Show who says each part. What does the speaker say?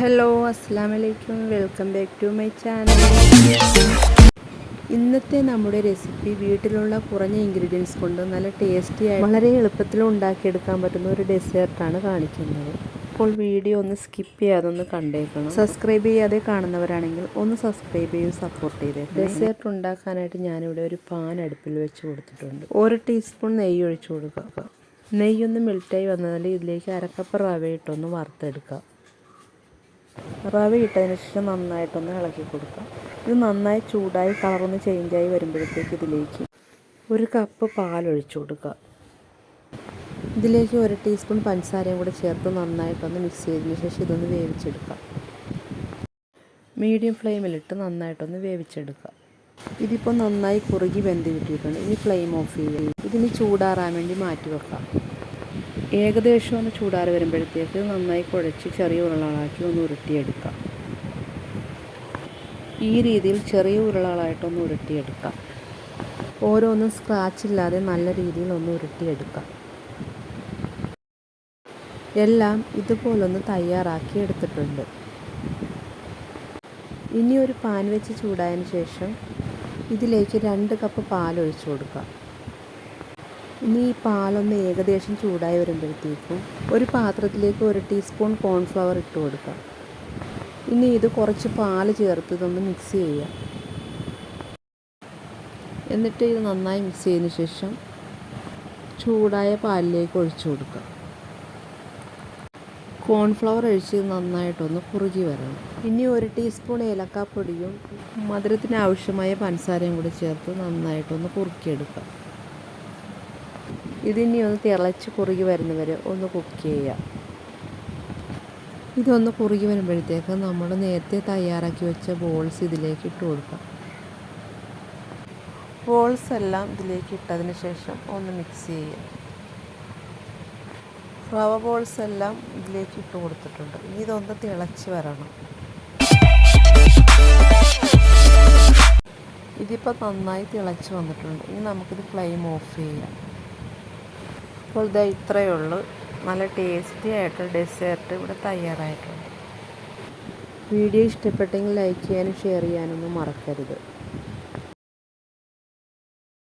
Speaker 1: Hello അസ്സലാമലൈക്കും, welcome back to my channel. ഇന്നത്തെ നമ്മുടെ റെസിപ്പി വീട്ടിലുള്ള കുറഞ്ഞ ഇൻഗ്രീഡിയൻസ് കൊണ്ട് നല്ല ടേസ്റ്റിയായി വളരെ എളുപ്പത്തിൽ ഉണ്ടാക്കിയെടുക്കാൻ പറ്റുന്ന ഒരു ഡെസേർട്ടാണ് കാണിക്കുന്നത്. അപ്പോൾ വീഡിയോ ഒന്ന് സ്കിപ്പ് ചെയ്യാതെ ഒന്ന് കണ്ടേക്കണം. സബ്സ്ക്രൈബ് ചെയ്യാതെ കാണുന്നവരാണെങ്കിൽ ഒന്ന് സബ്സ്ക്രൈബ് ചെയ്ത് സപ്പോർട്ട് ചെയ്തേക്കണം. ഡെസേർട്ട് ഉണ്ടാക്കാനായിട്ട് ഞാനിവിടെ ഒരു പാൻ അടുപ്പിൽ വെച്ച് കൊടുത്തിട്ടുണ്ട്. 1 ടീസ്പൂൺ നെയ്യ് ഒഴിച്ചു കൊടുക്കുക. നെയ്യൊന്ന് മെൽറ്റായി വന്നതിൽ ഇതിലേക്ക് അരക്കപ്പ് റവ ഇട്ടൊന്ന് വറുത്തെടുക്കുക. റവ ഇട്ടതിന് ശേഷം നന്നായിട്ടൊന്ന് ഇളക്കി കൊടുക്കാം. ഇത് നന്നായി ചൂടായി കളറൊന്ന് ചേഞ്ചായി വരുമ്പോഴത്തേക്ക് ഇതിലേക്ക് 1 കപ്പ് പാലൊഴിച്ചു കൊടുക്കുക. ഇതിലേക്ക് 1 ടീസ്പൂൺ പഞ്ചസാരയും കൂടെ ചേർത്ത് നന്നായിട്ടൊന്ന് മിക്സ് ചെയ്തതിന് ശേഷം ഇതൊന്ന് വേവിച്ചെടുക്കാം. മീഡിയം ഫ്ലെയിമിലിട്ട് നന്നായിട്ടൊന്ന് വേവിച്ചെടുക്കുക. ഇതിപ്പോൾ നന്നായി കുറുകി വെന്ത് കിട്ടിയിട്ടുണ്ട്. ഇനി ഫ്ലെയിം ഓഫ് ചെയ്യുക. ഇതിന് ചൂടാറാൻ വേണ്ടി മാറ്റി വെക്കാം. ഏകദേശം ഒന്ന് ചൂടാറി വരുമ്പോഴത്തേക്ക് നന്നായി കുഴച്ച് ചെറിയ ഉരുളകളാക്കി ഒന്ന് ഉരുട്ടിയെടുക്കാം. ഈ രീതിയിൽ ചെറിയ ഉരുളകളായിട്ടൊന്ന് ഉരുട്ടിയെടുക്കാം. ഓരോന്നും സ്ക്രാച്ച് ഇല്ലാതെ നല്ല രീതിയിൽ ഒന്ന് ഉരുട്ടിയെടുക്കാം. എല്ലാം ഇതുപോലൊന്ന് തയ്യാറാക്കി എടുത്തിട്ടുണ്ട്. ഇനി ഒരു പാൻ വെച്ച് ചൂടായതിന് ശേഷം ഇതിലേക്ക് 2 കപ്പ് പാലൊഴിച്ചു കൊടുക്കാം. ഇനി ഈ പാലൊന്ന് ഏകദേശം ചൂടായി വരുമ്പോഴത്തേക്കും ഒരു പാത്രത്തിലേക്ക് 1 ടീസ്പൂൺ കോൺഫ്ലവർ ഇട്ട് കൊടുക്കാം. ഇനി ഇത് കുറച്ച് പാൽ ചേർത്ത് ഇതൊന്ന് മിക്സ് ചെയ്യുക. എന്നിട്ട് ഇത് നന്നായി മിക്സ് ചെയ്തതിന് ശേഷം ചൂടായ പാലിലേക്ക് ഒഴിച്ചു കൊടുക്കുക. കോൺഫ്ലവർ ഒഴിച്ച് നന്നായിട്ടൊന്ന് കുറുകി വരണം. ഇനി 1 ടീസ്പൂൺ ഏലക്കാപ്പൊടിയും മധുരത്തിന് ആവശ്യമായ പഞ്ചസാരയും കൂടി ചേർത്ത് നന്നായിട്ടൊന്ന് കുറുക്കിയെടുക്കുക. ഇതിനി ഒന്ന് തിളച്ച് കുറുകി വരുന്നവരെ ഒന്ന് കുക്ക് ചെയ്യുക. ഇതൊന്ന് കുറുകി വരുമ്പോഴത്തേക്ക് നമ്മൾ നേരത്തെ തയ്യാറാക്കി വെച്ച ബോൾസ് ഇതിലേക്ക് ഇട്ട് കൊടുക്കാം. ബോൾസ് എല്ലാം ഇതിലേക്ക് ഇട്ടതിന് ശേഷം ഒന്ന് മിക്സ് ചെയ്യുക. റവ ബോൾസ് എല്ലാം ഇതിലേക്ക് ഇട്ട് കൊടുത്തിട്ടുണ്ട്. ഇനി ഇതൊന്ന് തിളച്ച് വരണം. ഇതിപ്പോൾ നന്നായി തിളച്ച് വന്നിട്ടുണ്ട്. ഇനി നമുക്കിത് ഫ്ലെയിം ഓഫ് ചെയ്യാം. അപ്പോൾ ഇതാ ഇത്രയേ ഉള്ളൂ. നല്ല ടേസ്റ്റി ആയിട്ട് ഡെസേർട്ട് ഇവിടെ തയ്യാറായിട്ടുണ്ട്. വീഡിയോ ഇഷ്ടപ്പെട്ടെങ്കിൽ ലൈക്ക് ചെയ്യാനും ഷെയർ ചെയ്യാനൊന്നും മറക്കരുത്.